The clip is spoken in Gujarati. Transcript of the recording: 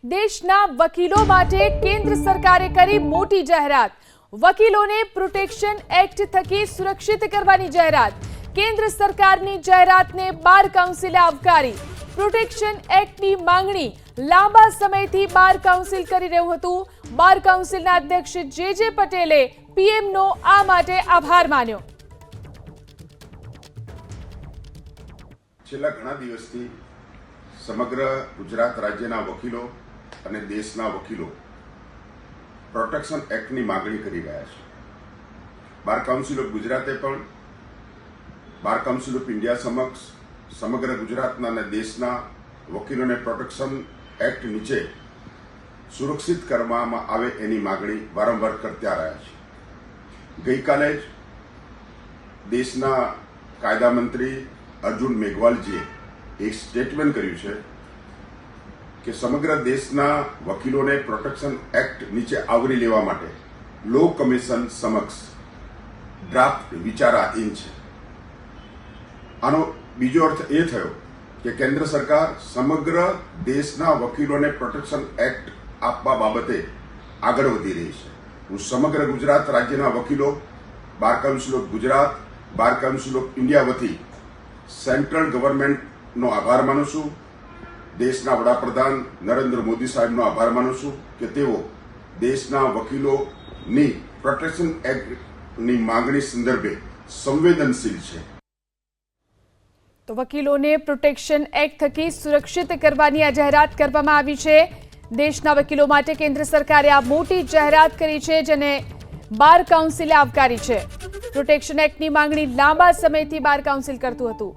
દેશના વકીલો માટે કેન્દ્ર સરકારે કરી મોટી જાહેરાત। વકીલોને પ્રોટેક્શન એક્ટ થકી સુરક્ષિત કરવાની જાહેરાત। કેન્દ્ર સરકારની જાહેરાતને બાર કાઉન્સિલે આવકારી। પ્રોટેક્શન એક્ટની માંગણી લાંબા સમયથી બાર કાઉન્સિલ કરી રહ્યું હતું। બાર કાઉન્સિલના અધ્યક્ષ જે પટેલે પીએમનો આ માટે આભાર માન્યો। છેલ્લા ઘણા દિવસથી સમગ્ર ગુજરાત રાજ્યના વકીલો અને દેશના વકીલો પ્રોટેક્શન એક્ટની માંગણી કરી રહ્યા છે। બાર કાઉન્સિલ ઓફ ગુજરાતે પણ બાર કાઉન્સિલ ઓફ ઇન્ડિયા સમક્ષ સમગ્ર ગુજરાતના અને દેશના વકીલોને પ્રોટેક્શન એક્ટ નીચે સુરક્ષિત કરવામાં આવે એની માંગણી વારંવાર કરતા રહ્યા છે। ગઈકાલે જ દેશના કાયદા મંત્રી અર્જુન મેઘવાલજીએ એક સ્ટેટમેન્ટ કર્યું છે કે સમગ્ર દેશના વકીલોને પ્રોટેક્શન એક્ટ નીચે આવરી લેવા માટે લો કમિશન સમક્ષ ડ્રાફ્ટ વિચારાધીન છે। આનો બીજો અર્થ એ થયો કે કેન્દ્ર સરકાર સમગ્ર દેશના વકીલોને પ્રોટેક્શન એક્ટ આપવા બાબતે આગળ વધી રહી છે। હું સમગ્ર ગુજરાત રાજ્યના વકીલો, bar council of Gujarat, bar council of India વતી સેન્ટ્રલ ગવર્મેન્ટનો આભાર માનું છું। દેશના વડાપ્રધાન નરેન્દ્ર મોદી સાહેબનો આભાર માનું છું કે તેઓ દેશના વકીલોની પ્રોટેક્શન એક્ટની માંગણી સંદર્ભે સંવેદનશીલ છે। તો વકીલોને પ્રોટેક્શન એક્ટ થકી સુરક્ષિત કરવાની આ જાહેરાત કરવામાં આવી છે। દેશના વકીલો માટે કેન્દ્ર સરકારે આ મોટી જાહેરાત કરી છે, જેને બાર કાઉન્સિલે આવકારી છે। પ્રોટેક્શન એક્ટની માંગણી લાંબા સમયથી બાર કાઉન્સિલ કરતું હતું।